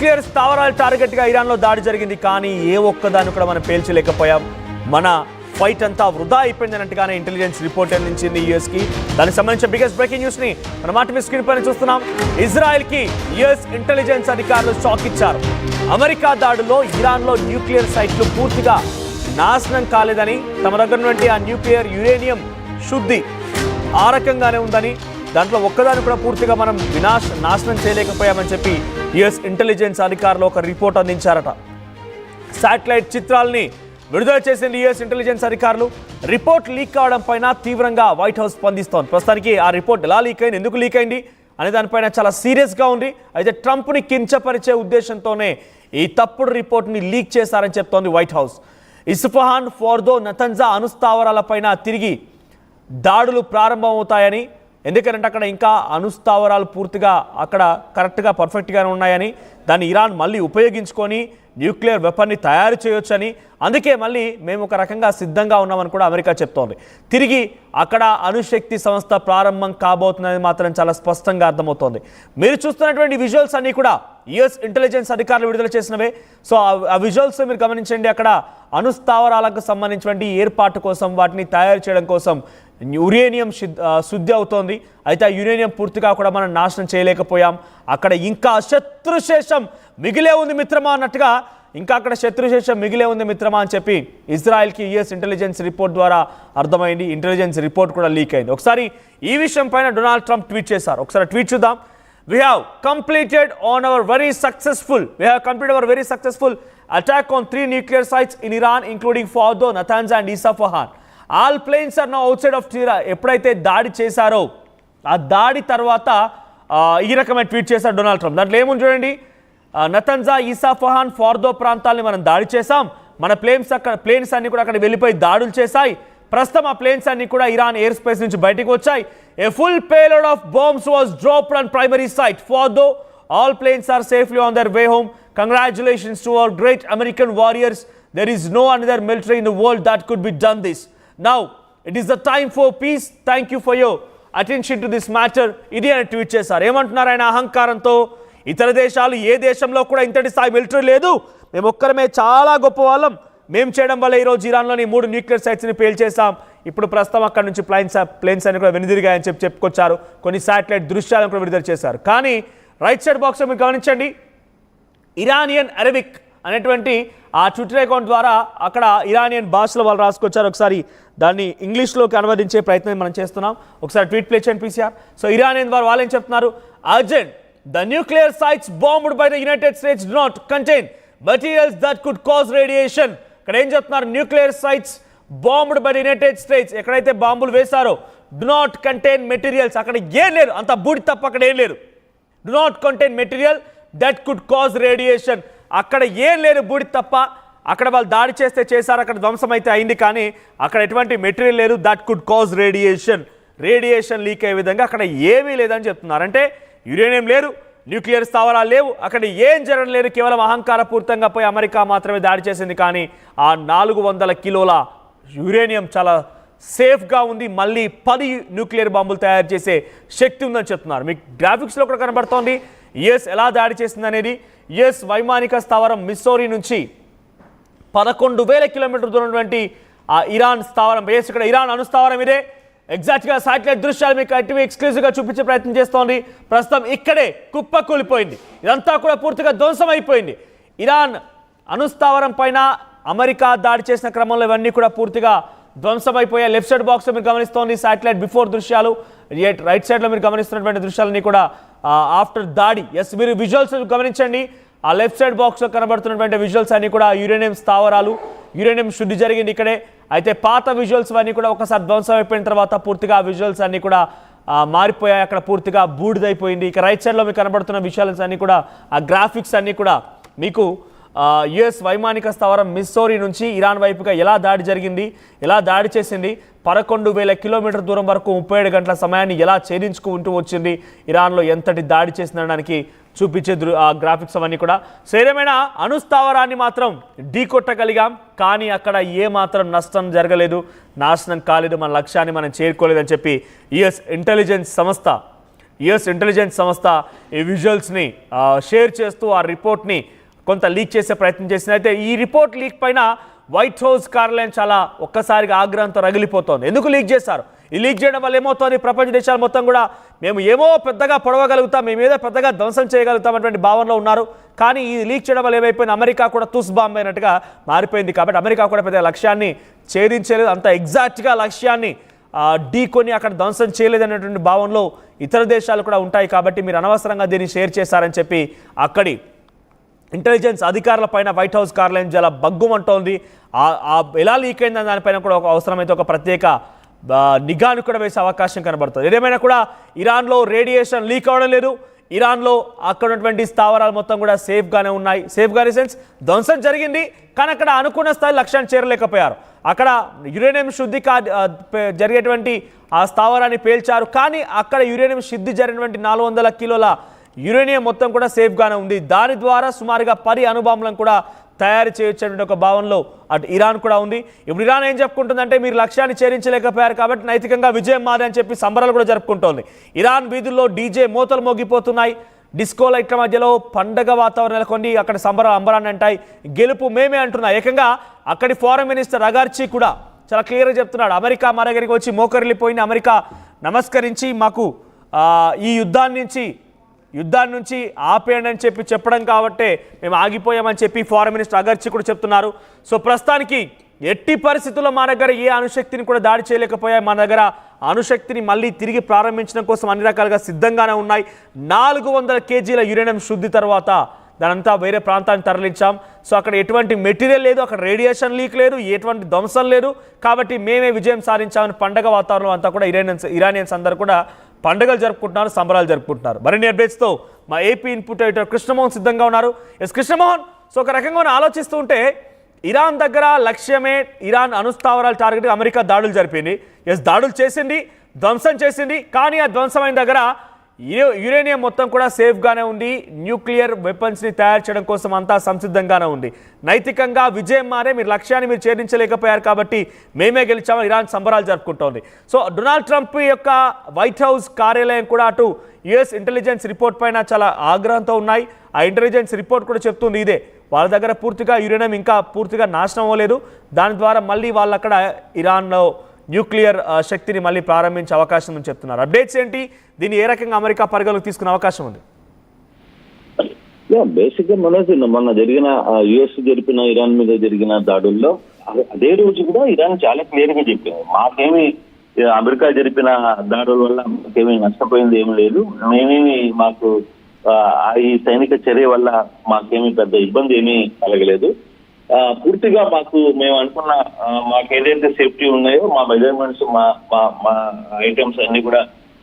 Nuclear స్థావరాల టార్గెట్గా ఇరాన్లో దాడి జరిగింది. కానీ ఏ ఒక్కదాన్ని కూడా మనం పేల్చలేకపోయాం. మన ఫైట్ అంతా వృధా అయిపోయింది అన్నట్టుగానే ఇంటెలిజెన్స్ రిపోర్ట్ అందించింది యుఎస్కి. దానికి సంబంధించిన బిగ్గెస్ట్ బ్రేకింగ్ న్యూస్ని మన మాట స్క్రీన్ పైన చూస్తున్నాం. ఇజ్రాయెల్కి యుఎస్ ఇంటెలిజెన్స్ అధికారులు షాక్ ఇచ్చారు. అమెరికా దాడులో ఇరాన్లో న్యూక్లియర్ సైట్లు పూర్తిగా నాశనం కాలేదని, తమ దగ్గర నుండి ఆ న్యూక్లియర్ యురేనియం శుద్ధి ఆ రకంగానే ఉందని, దాంట్లో ఒక్కదాన్ని కూడా పూర్తిగా మనం నాశనం చేయలేకపోయామని చెప్పి యుఎస్ ఇంటెలిజెన్స్ అధికారులు ఒక రిపోర్ట్ అందించారట. శాటిలైట్ చిత్రాలని విడుదల చేసిన యుఎస్ ఇంటెలిజెన్స్ అధికారులు రిపోర్ట్ లీక్ కావడం పైన తీవ్రంగా వైట్ హౌస్ స్పందిస్తోంది. ప్రస్తుతానికి ఆ రిపోర్ట్ ఎలా లీక్ అయింది, ఎందుకు లీక్ అయింది అనే దానిపైన చాలా సీరియస్గా ఉంది. అయితే ట్రంప్ని కించపరిచే ఉద్దేశంతోనే ఈ తప్పుడు రిపోర్ట్ని లీక్ చేశారని చెప్తోంది వైట్ హౌస్. ఇస్ఫహాన్, ఫోర్దో, నతన్జా అణుస్థావరాలపైన తిరిగి దాడులు ప్రారంభమవుతాయని, ఎందుకంటే అక్కడ ఇంకా అణుస్థావరాలు పూర్తిగా అక్కడ కరెక్ట్గా పర్ఫెక్ట్గానే ఉన్నాయని, దాన్ని ఇరాన్ మళ్ళీ ఉపయోగించుకొని న్యూక్లియర్ వెపన్ని తయారు చేయొచ్చని, అందుకే మళ్ళీ మేము ఒక రకంగా సిద్ధంగా ఉన్నామని కూడా అమెరికా చెప్తోంది. తిరిగి అక్కడ అణుశక్తి సంస్థ ప్రారంభం కాబోతుందని మాత్రం చాలా స్పష్టంగా అర్థమవుతోంది. మీరు చూస్తున్నటువంటి విజువల్స్ అన్నీ కూడా యుఎస్ ఇంటెలిజెన్స్ అధికారులు విడుదల చేసినవే. సో ఆ విజువల్స్ మీరు గమనించండి. అక్కడ అణుస్థావరాలకు సంబంధించినటువంటి ఏర్పాటు కోసం, వాటిని తయారు చేయడం కోసం యురేనియం శుద్ధి అవుతోంది. అయితే ఆ యురేనియం పూర్తిగా కూడా మనం నాశనం చేయలేకపోయాం. అక్కడ ఇంకా శత్రుశేషం మిగిలే ఉంది మిత్రమా అన్నట్టుగా, ఇంకా అక్కడ శత్రుశేషం మిగిలే ఉంది మిత్రమా అని చెప్పి ఇజ్రాయెల్కి యుఎస్ ఇంటెలిజెన్స్ రిపోర్ట్ ద్వారా అర్థమైంది. ఇంటెలిజెన్స్ రిపోర్ట్ కూడా లీక్ అయింది. ఒకసారి ఈ విషయం పైన డొనాల్డ్ ట్రంప్ ట్వీట్ చేశారు. ఒకసారి ట్వీట్ చూద్దాం. We have completed our very successful attack on 3 nuclear sites in Iran, including Fordo, Natanz and Isfahan. All planes are now outside of Tehran. ఎప్పుడైతే దాడి చేశారో ఆ దాడి తర్వాత ఈ రకమైన ట్వీట్ చేశారు డొనాల్డ్ ట్రంప్. దాంట్లో ఏముంది చూడండి. నతన్జా, ఇస్ఫహాన్, ఫార్దో ప్రాంతాలని మనం దాడి చేశాం. మన ప్లేన్స్ అన్ని కూడా అక్కడ వెళ్ళిపోయి దాడులు చేశాయి. ప్రస్తుతం ఆ ప్లేన్స్ అన్ని కూడా ఇరాన్ ఎయిర్ స్పేస్ నుంచి బయటకు వచ్చాయి. A full payload of bombs was dropped on primary site. Fordo, all planes are safely on their way home. Congratulations to our great American warriors. There is no another military in the world that could be done this. Now, it is the time for peace. Thank you for your attention to this matter. ఇది అని tweet చేశారు. ఏమంటున్నారు ఆయన అహంకారంతో? ఇతర దేశాలు ఏ దేశంలో కూడా ఇంతటి స్థాయి మిలిటరీ లేదు, మేము ఒక్కరమే చాలా గొప్ప వాళ్ళం, మేము చేయడం వల్ల ఈరోజు ఇరాన్లోని 3 న్యూక్లియర్ సైట్స్ని పేల్చేసాం. ఇప్పుడు ప్రస్తుతం అక్కడ నుంచి ప్లేన్స్ అన్ని కూడా వెనుదిరిగాయని చెప్పుకొచ్చారు. కొన్ని శాటిలైట్ దృశ్యాలను కూడా విడుదల చేశారు. కానీ రైట్ సైడ్ బాక్స్లో మీరు గమనించండి, ఇరానియన్ అరబిక్ అనేటువంటి ఆ ట్విట్టర్ అకౌంట్ ద్వారా అక్కడ ఇరానియన్ భాషలో వాళ్ళు రాసుకొచ్చారు. ఒకసారి దాన్ని ఇంగ్లీష్లోకి అనువదించే ప్రయత్నం మనం చేస్తున్నాం. ఒకసారి ట్వీట్ ప్లే చేయండి పీసీఆర్. సో ఇరానియన్ వారు వాళ్ళు ఏం చెప్తున్నారు? Urgent, the nuclear sites bombed by the United States do not contain materials that could cause radiation. ఇక్కడ ఏం చెప్తున్నారు? Nuclear sites bombed by the United States, ఎక్కడైతే బాంబులు వేశారో, డు నాట్ కంటైన్ మెటీరియల్స్, అక్కడ ఏం లేరు, అంత బూడి తప్ప అక్కడ ఏం లేరు. Do not contain material that could cause radiation, అక్కడ ఏం లేరు బూడి తప్ప. అక్కడ వాళ్ళు దాడి చేశారు, అక్కడ ధ్వంసం అయితే అయింది, కానీ అక్కడ ఎటువంటి మెటీరియల్ లేదు. That could cause radiation leak అయ్యే విధంగా అక్కడ ఏమీ లేదని చెప్తున్నారు. అంటే యురేనియం లేరు, న్యూక్లియర్ స్థావరాలు లేవు, అక్కడ ఏం జరగలేదు. కేవలం అహంకారపూరితంగా పోయి అమెరికా మాత్రమే దాడి చేసింది. కానీ ఆ 400 కిలోల యురేనియం చాలా సేఫ్గా ఉంది. మళ్ళీ 10 న్యూక్లియర్ బాంబులు తయారు చేసే శక్తి ఉందని చెప్తున్నారు. మీకు గ్రాఫిక్స్లో కూడా కనబడుతోంది యుఎస్ ఎలా దాడి చేసింది అనేది. యుఎస్ వైమానిక స్థావరం మిస్సోరీ నుంచి 11,000 కిలోమీటర్ల దూరం ఉన్నటువంటి ఆ ఇరాన్ స్థావరం బేస్, ఇక్కడ ఇరాన్ అణుస్థావరం ఇదే. ఎగ్జాక్ట్గా శాటిలైట్ దృశ్యాలు మీకు అటువే ఎక్స్క్లూజివ్గా చూపించే ప్రయత్నం చేస్తోంది. ప్రస్తుతం ఇక్కడే కుప్పకూలిపోయింది, ఇదంతా కూడా పూర్తిగా ధ్వంసం అయిపోయింది. ఇరాన్ అణుస్థావరం పైన అమెరికా దాడి చేసిన క్రమంలో ఇవన్నీ కూడా పూర్తిగా ధ్వంసం అయిపోయాయి. లెఫ్ట్ సైడ్ బాక్స్లో మీరు గమనిస్తోంది శాటిలైట్ బిఫోర్ దృశ్యాలు, రైట్ సైడ్లో మీరు గమనిస్తున్నటువంటి దృశ్యాలన్నీ కూడా ఆఫ్టర్ దాడి. ఎస్, మీరు విజువల్స్ గమనించండి. ఆ లెఫ్ట్ సైడ్ బాక్స్లో కనబడుతున్నటువంటి విజువల్స్ అన్నీ కూడా యురేనియం స్థావరాలు, యురేనియం శుద్ధి జరిగింది ఇక్కడే. అయితే పాత విజువల్స్ అన్నీ కూడా ఒకసారి ధ్వంసం అయిపోయిన తర్వాత పూర్తిగా విజువల్స్ అన్నీ కూడా మారిపోయాయి, అక్కడ పూర్తిగా బూడిదైపోయింది. ఇక రైట్ సైడ్లో మీకు కనబడుతున్న విజువల్స్ అన్నీ కూడా ఆ గ్రాఫిక్స్ అన్నీ కూడా మీకు యుఎస్ వైమానిక స్థావరం మిస్సోరీ నుంచి ఇరాన్ వైపుగా ఎలా దాడి జరిగింది, ఎలా దాడి చేసింది, 11,000 కిలోమీటర్ దూరం వరకు 37 గంటల సమయాన్ని ఎలా ఛేదించుకుంటూ వచ్చింది, ఇరాన్లో ఎంతటి దాడి చేసిందనడానికి చూపించే గ్రాఫిక్స్ అవన్నీ కూడా. సో ఏదేమైనా అణుస్థావరాన్ని మాత్రం ఢీకొట్టగలిగాం, కానీ అక్కడ ఏ మాత్రం నష్టం జరగలేదు, నాశనం కాలేదు, మన లక్ష్యాన్ని మనం చేరుకోలేదని చెప్పి యుఎస్ ఇంటెలిజెన్స్ సంస్థ యుఎస్ ఇంటెలిజెన్స్ సంస్థ ఈ విజువల్స్ని షేర్ చేస్తూ ఆ రిపోర్ట్ని కొంత లీక్ చేసే ప్రయత్నం చేసింది. అయితే ఈ రిపోర్ట్ లీక్ పైన వైట్ హౌస్ కార్యాలయం చాలా ఒక్కసారిగా ఆగ్రహంతో రగిలిపోతోంది. ఎందుకు లీక్ చేశారు? ఈ లీక్ చేయడం వల్ల ఏమవుతుంది? ప్రపంచ దేశాలు మొత్తం కూడా మేము ఏమో పెద్దగా పొడవగలుగుతాం, మేమేదో పెద్దగా ధ్వంసం చేయగలుగుతాం అటువంటి భావనలో ఉన్నారు. కానీ ఈ లీక్ చేయడం వల్ల ఏమైపోయింది? అమెరికా కూడా తుస్ బాంబ్ అయినట్టుగా మారిపోయింది. కాబట్టి అమెరికా కూడా పెద్ద లక్ష్యాన్ని ఛేదించలేదు, అంత ఎగ్జాక్ట్గా లక్ష్యాన్ని ఢీకొని అక్కడ ధ్వంసం చేయలేదనేటువంటి భావనలో ఇతర దేశాలు కూడా ఉంటాయి. కాబట్టి మీరు అనవసరంగా దీన్ని షేర్ చేశారని చెప్పి అక్కడి ఇంటెలిజెన్స్ అధికారుల పైన వైట్ హౌస్ కార్యాలయం చాలా బగ్గుమంటోంది. ఎలా లీక్ అయిందని దానిపైన కూడా ఒక అవసరమైతే ఒక ప్రత్యేక నిఘాను కూడా వేసే అవకాశం కనబడుతుంది. ఏదేమైనా కూడా ఇరాన్లో రేడియేషన్ లీక్ అవ్వడం లేదు. ఇరాన్లో అక్కడ ఉన్నటువంటి స్థావరాలు మొత్తం కూడా సేఫ్గానే ఉన్నాయి. సేఫ్గానే సెన్స్ ధ్వంసం జరిగింది, కానీ అక్కడ అనుకున్న స్థాయి లక్ష్యాన్ని చేరలేకపోయారు. అక్కడ యురేనియం శుద్ధి జరిగేటువంటి ఆ స్థావరాన్ని పేల్చారు, కానీ అక్కడ యురేనియం శుద్ధి జరిగినటువంటి 400 కిలోల యురేనియం మొత్తం కూడా సేఫ్గానే ఉంది. దాని ద్వారా సుమారుగా 10 అణుబాంబులను కూడా తయారు చేయొచ్చే ఒక భావనలో అటు ఇరాన్ కూడా ఉంది. ఇప్పుడు ఇరాన్ ఏం చెప్పుకుంటుందంటే మీరు లక్ష్యాన్ని చేరించలేకపోయారు కాబట్టి నైతికంగా విజయం మాది అని చెప్పి సంబరాలు కూడా జరుపుకుంటోంది. ఇరాన్ వీధుల్లో డీజే మోతలు మోగిపోతున్నాయి, డిస్కో లైట్ల మధ్యలో పండగ వాతావరణం నెలకొని అక్కడ అంబరాన్ని అంటాయి. గెలుపు మేమే అంటున్నా. ఏకంగా అక్కడి ఫారెన్ మినిస్టర్ అగార్చి కూడా చాలా క్లియర్గా చెప్తున్నాడు, అమెరికా మా దగ్గరికి వచ్చి మోకరిల్లిపోయింది, అమెరికా నమస్కరించి మాకు ఈ యుద్ధాన్ని నుంచి ఆపేయండి అని చెప్పడం కాబట్టే మేము ఆగిపోయామని చెప్పి ఫారెన్ మినిస్టర్ అగర్చి కూడా చెప్తున్నారు. సో ప్రస్తుతానికి ఎట్టి పరిస్థితుల్లో మా దగ్గర ఏ అణుశక్తిని కూడా దాడి చేయలేకపోయాయి. మన దగ్గర అణుశక్తిని మళ్ళీ తిరిగి ప్రారంభించడం కోసం అన్ని రకాలుగా సిద్ధంగానే ఉన్నాయి. 400 కేజీల యురేనియం శుద్ధి తర్వాత దానంతా వేరే ప్రాంతానికి తరలించాం. సో అక్కడ ఎటువంటి మెటీరియల్ లేదు, అక్కడ రేడియేషన్ లీక్ లేదు, ఎటువంటి ధ్వంసం లేదు. కాబట్టి మేమే విజయం సాధించామని పండగ వాతావరణం అంతా కూడా ఇరానియన్స్ అందరూ కూడా పండుగలు జరుపుకుంటున్నారు, సంబరాలు జరుపుకుంటున్నారు. మరిన్ని అప్డేట్స్తో మా ఏపీ ఇన్పుట్ ఎడిటర్ కృష్ణమోహన్ సిద్ధంగా ఉన్నారు. కృష్ణమోహన్, సో ఒక రకంగా ఆలోచిస్తూ ఉంటే ఇరాన్ దగ్గర లక్ష్యమే ఇరాన్ అణుస్థావరాలు టార్గెట్గా అమెరికా దాడులు జరిపింది. దాడులు చేసింది, ధ్వంసం చేసింది, కానీ ఆ ధ్వంసమైన దగ్గర యురేనియం మొత్తం కూడా సేఫ్గానే ఉంది. న్యూక్లియర్ వెపన్స్ని తయారు చేయడం కోసం అంతా సంసిద్ధంగానే ఉంది. నైతికంగా విజయం మారే మీరు లక్ష్యాన్ని మీరు ఛేదించలేకపోయారు కాబట్టి మేమే గెలిచామని ఇరాన్ సంబరాలు జరుపుకుంటోంది. సో డొనాల్డ్ ట్రంప్ యొక్క వైట్ హౌస్ కార్యాలయం కూడా అటు యుఎస్ ఇంటెలిజెన్స్ రిపోర్ట్ పైన చాలా ఆగ్రహంతో ఉన్నాయి. ఆ ఇంటెలిజెన్స్ రిపోర్ట్ కూడా చెప్తుంది ఇదే, వాళ్ళ దగ్గర పూర్తిగా యురేనియం ఇంకా పూర్తిగా నాశనం అవ్వలేదు, దాని ద్వారా మళ్ళీ వాళ్ళు అక్కడ ఇరాన్లో న్యూక్లియర్ శక్తిని మళ్ళీ ప్రారంభించే అవకాశం అని చెప్తున్నారు. అప్డేట్స్ ఏంటి? దీన్ని ఏ రకంగా అమెరికా పరిగణలోకి తీసుకునే అవకాశం ఉంది? బేసిక్ గా మొన్న జరిగిన యుఎస్ జరిపిన ఇరాన్ మీద జరిగిన దాడుల్లో అదే రోజు కూడా ఇరాన్ చాలా క్లియర్ గా చెప్పింది, మాకేమి అమెరికా జరిపిన దాడుల వల్ల మాకేమీ నష్టపోయింది ఏమి లేదు, మాకు ఈ సైనిక చర్య వల్ల మాకేమీ పెద్ద ఇబ్బంది ఏమీ కలగలేదు, పూర్తిగా మేము అనుకున్న మాకు ఏదైతే సేఫ్టీ ఉన్నాయో మా మెజర్మెంట్స్ మా ఐటమ్స్ అన్ని కూడా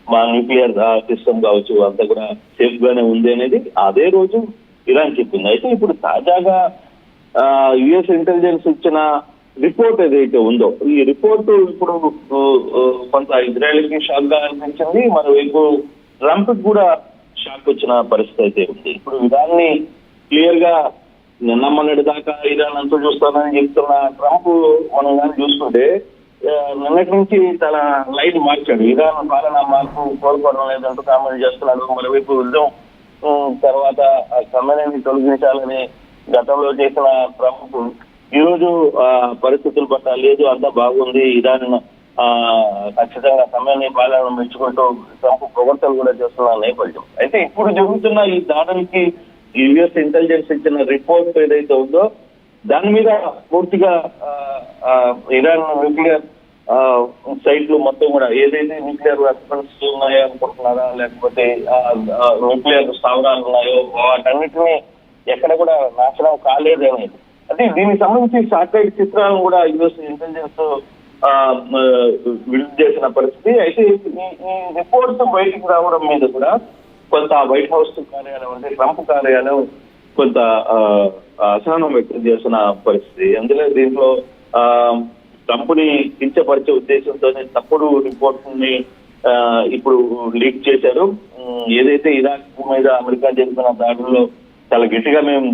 మా న్యూక్లియర్ సిస్టమ్ కావచ్చు అంతా కూడా సేఫ్ గానే ఉంది అనేది అదే రోజు ఇరాన్ చెప్పింది. అయితే ఇప్పుడు తాజాగా యుఎస్ ఇంటెలిజెన్స్ ఇచ్చిన రిపోర్ట్ ఏదైతే ఉందో ఈ రిపోర్టు ఇప్పుడు కొంత ఇజ్రాయెల్కి షాక్ గా అనిపించింది, మరోవైపు ట్రంప్ కూడా షాక్ వచ్చిన పరిస్థితి అయితే ఉంది. ఇప్పుడు ఇరాన్ని క్లియర్ గా నిన్న మొన్నటి దాకా ఇరాన్ అంతా చూస్తానని చెప్తున్న ట్రంప్ మనం కానీ చూసుకుంటే నిన్నటి నుంచి చాలా లైన్ మార్చాడు. ఇరాన్ పాలన మార్పు కోరుకోవడం లేదంటూ కామెంట్ చేస్తున్నాడు. మరోవైపు యుద్ధం తర్వాత ఖమేనీని తొలగించాలని గతంలో చేసిన ట్రంప్ ఈ రోజు పరిస్థితులు పట్ల లేదు, అంతా బాగుంది, ఇరాన్ ఖచ్చితంగా ఖమేనీ పాలన మెచ్చుకుంటూ ట్రంప్ ప్రవర్తనలు కూడా చేస్తున్న నేపథ్యం. అయితే ఇప్పుడు జరుగుతున్న ఈ దాడులకి యుఎస్ ఇంటెలిజెన్స్ ఇచ్చిన రిపోర్ట్ ఏదైతే ఉందో దాని మీద పూర్తిగా ఇరాన్ న్యూక్లియర్ సైట్లు మొత్తం కూడా ఏదైతే న్యూక్లియర్ వెపన్స్ ఉన్నాయో అనుకుంటున్నారా, లేకపోతే న్యూక్లియర్ స్థావరాలు ఉన్నాయో వాటన్నిటిని ఎక్కడ కూడా నాశనం కాలేదనేది. అంటే దీనికి సంబంధించి శాటిలైట్ చిత్రాలను కూడా యుఎస్ ఇంటెలిజెన్స్ విడుదల చేసిన పరిస్థితి. అయితే ఈ రిపోర్ట్స్ బయటకు రావడం మీద కూడా కొంత వైట్ హౌస్ కార్యాలయం అంటే ట్రంప్ కార్యాలయం కొంత అసహనం వ్యక్తం చేస్తున్న పరిస్థితి. అందులో దీంట్లో ట్రంప్ ని కించపరిచే ఉద్దేశంతోనే తప్పుడు రిపోర్ట్ ని ఇప్పుడు లీక్ చేశారు. ఏదైతే ఇరాక్ మీద అమెరికా జరిపిన దాడుల్లో చాలా గట్టిగా మేము